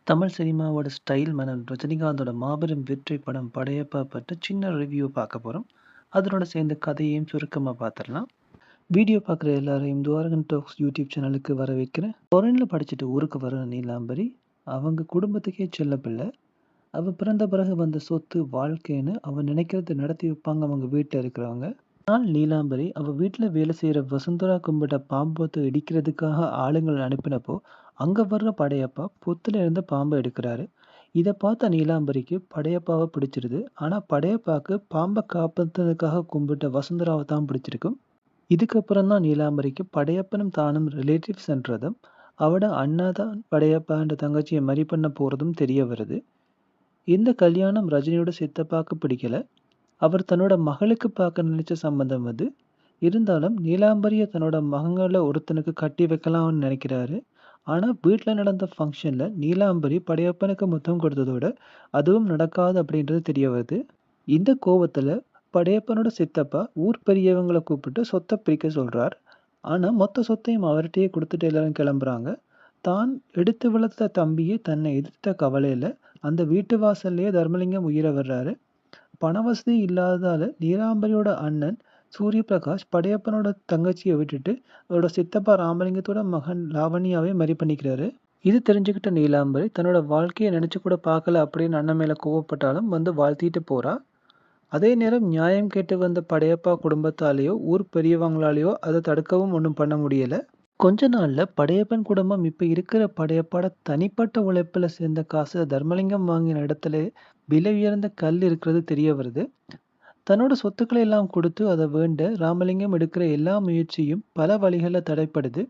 தமிழ் சினிமாவோட ஸ்டைல் மன்னன் ரஜினிகாந்தோட மாபெரும் வெற்றி படம் படையப்பா பற்றி சின்ன ரிவ்யூ பார்க்க போகிறோம். அதனோட சேர்ந்து கதையையும் சுருக்கமாக பார்த்துடலாம். வீடியோ பார்க்குற எல்லாரையும் துவாரகன் டாக்ஸ் யூடியூப் சேனலுக்கு வர வைக்கிறேன். ஃபாரினில் படிச்சுட்டு ஊருக்கு வர நீலாம்பரி அவங்க குடும்பத்துக்கே செல்ல பிள்ளை. அவள் பிறந்த பிறகு வந்த சொத்து வாழ்க்கைன்னு அவன் நினைக்கிறது நடத்தி வைப்பாங்க அவங்க வீட்டில் இருக்கிறவங்க. நாள் நீலாம்பரி அவள் வீட்டில் வேலை செய்கிற வசுந்தரா கும்பிட்ட பாம்பத்தை இடிக்கிறதுக்காக ஆளுங்களை அனுப்பினப்போ அங்கே வர்ற படையப்பா பொத்துல இருந்த பாம்பை எடுக்கிறாரு. இதை பார்த்த நீலாம்பரிக்கு படையப்பாவை பிடிச்சிருது. ஆனால் படையப்பாவுக்கு பாம்பை காப்பாற்றுறதுக்காக கும்பிட்ட வசுந்தராவை தான் பிடிச்சிருக்கும். இதுக்கப்புறம் தான் நீலாம்பரிக்கு படையப்பனும் தானும் ரிலேட்டிவ்ஸ்ன்றதும் அவட அண்ணா தான் படையப்பான்ற தங்கச்சியை மறி பண்ண போகிறதும் தெரிய வருது. இந்த கல்யாணம் ரஜினியோட சித்தப்பாக்கு பிடிக்கல. அவர் தன்னோட மகளுக்கு பார்க்க நினைச்ச சம்பந்தம் அது. இருந்தாலும் நீலாம்பரியை தன்னோட மகங்கள ஒருத்தனுக்கு கட்டி வைக்கலாம்னு நினைக்கிறாரு. ஆனால் வீட்டில் நடந்த ஃபங்க்ஷனில் நீலாம்பரி படையப்பனுக்கு முத்தம் கொடுத்ததோட அதுவும் நடக்காது அப்படின்றது தெரிய வருது. இந்த கோவத்தில் படையப்பனோட சித்தப்பா ஊர் பெரியவங்களை கூப்பிட்டு சொத்தை பிரிக்க சொல்கிறார். ஆனால் மொத்த சொத்தையும் அவர்கிட்டயே கொடுத்துட்டு எல்லாரும் கிளம்புறாங்க. தான் எடுத்து வளர்த்த தம்பியை தன்னை எதிர்த்த கவலையில் அந்த வீட்டு வாசல்லையே தர்மலிங்கம் உயிரை வர்றாரு. பண வசதி இல்லாததால நீலாம்பரியோட அண்ணன் சூரிய பிரகாஷ் படையப்பனோட தங்கச்சியை விட்டுட்டு அவரோட சித்தப்பா ராமலிங்கத்தோட மகன் லாவண்யாவே மறி பண்ணிக்கிறாரு. இது தெரிஞ்சுக்கிட்ட நீலாம்பரி தன்னோட வாழ்க்கையை நினைச்சு கூட பார்க்கல அப்படின்னு அண்ணன் மேல கோவப்பட்டாலும் வந்து வாழ்த்திட்டு போறா. அதே நேரம் நியாயம் கேட்டு வந்த படையப்பா குடும்பத்தாலேயோ ஊர் பெரியவங்களாலேயோ அதை தடுக்கவும் ஒன்றும் பண்ண முடியல. கொஞ்ச நாள்ல படையப்பன் குடும்பம் இப்ப இருக்கிற படையப்பாட தனிப்பட்ட உழைப்புல சேர்ந்த காசு தர்மலிங்கம் வாங்கின இடத்துல விலை உயர்ந்த கல் இருக்கிறது தெரிய வருது. தன்னோட சொத்துக்களை எல்லாம் கொடுத்து அதை வேண்ட ராமலிங்கம் எடுக்கிற எல்லா முயற்சியும் பல வழிகளில் தடைப்படுது.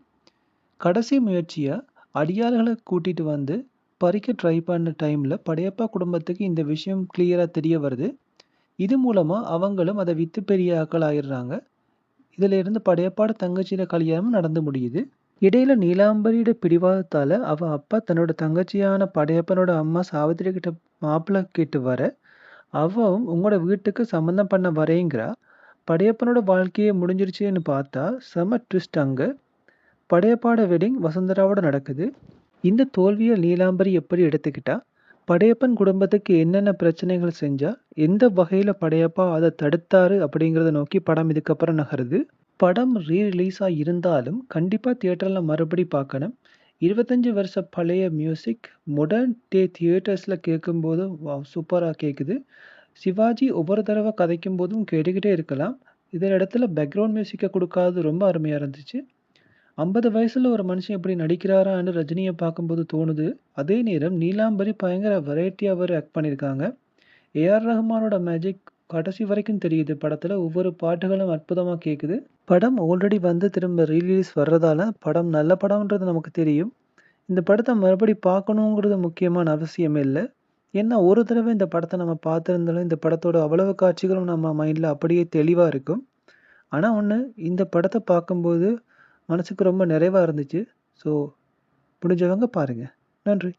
கடைசி முயற்சியா அடியாள்களை கூட்டிட்டு வந்து பறிக்க ட்ரை பண்ண டைம்ல படையப்பா குடும்பத்துக்கு இந்த விஷயம் கிளியரா தெரிய வருது. இது மூலமா அவங்களும் அதை வித்து பெரிய ஆக்கள் ஆயிடுறாங்க. இதுல இருந்து படையப்பாட தங்கச்சியில கல்யாணம் நடந்து முடியுது. இடையில நீலாம்பரியோட பிடிவாதத்தால அவ அப்பா தன்னோட தங்கச்சியான படையப்பனோட அம்மா சாவித்திரி கிட்ட மாப்பிள்ளை கேட்டு வர அவவும் உங்களோட வீட்டுக்கு சம்மந்தம் பண்ண வரேங்கிறா. படையப்பனோட வாழ்க்கையே முடிஞ்சிருச்சுன்னு பார்த்தா செம ட்விஸ்ட். அங்க படையப்பாட வெட்டிங் வசுந்தராவோட நடக்குது. இந்த தோல்வியை நீலாம்பரி எப்படி எடுத்துக்கிட்டா, படையப்பன் குடும்பத்துக்கு என்னென்ன பிரச்சனைகள் செஞ்சா, எந்த வகையில படையப்பா அதை தடுத்தாரு அப்படிங்கிறத நோக்கி படம் இதுக்கப்புறம் நகருது. படம் ரீரிலீஸா இருந்தாலும் கண்டிப்பா தியேட்டர்ல மறுபடி பார்க்கணும். 25 வருஷ பழைய மியூசிக் மாடர்ன் டே தியேட்டர்ஸ்ல கேட்கும்போது சூப்பரா கேட்குது. சிவாஜி ஒவ்வொரு தடவை கதைக்கும் போதும் கேட்டுக்கிட்டே இருக்கலாம். இதே இடத்துல பேக்ரவுண்ட் மியூசிக்கை கொடுக்காது ரொம்ப அருமையாக இருந்துச்சு. 50 வயசுல ஒரு மனுஷன் எப்படி நடிக்கிறாரான்னு ரஜினியை பார்க்கும்போது தோணுது. அதே நேரம் நீலாம்பரி பயங்கர வெரைட்டியாக அவர் ஆக்ட் பண்ணியிருக்காங்க. ஏஆர் ரஹ்மானோட மேஜிக் கடைசி வரைக்கும் தெரியுது. படத்தில் ஒவ்வொரு பாட்டுகளும் அற்புதமாக கேட்குது. படம் ஆல்ரெடி வந்து திரும்ப ரீலீஸ் வர்றதால படம் நல்ல படம்ன்றது நமக்கு தெரியும். இந்த படத்தை மறுபடி பார்க்கணுங்கிறது முக்கியமான அவசியம் இல்லை. ஏன்னா ஒரு தடவை இந்த படத்தை நம்ம பார்த்துருந்தாலும் இந்த படத்தோட அவ்வளவு காட்சிகளும் நம்ம மைண்டில் அப்படியே தெளிவாக இருக்கும். ஆனால் ஒன்று, இந்த படத்தை பார்க்கும்போது மனசுக்கு ரொம்ப நிறைவாக இருந்துச்சு. ஸோ முடிஞ்சவங்க பாருங்கள். நன்றி.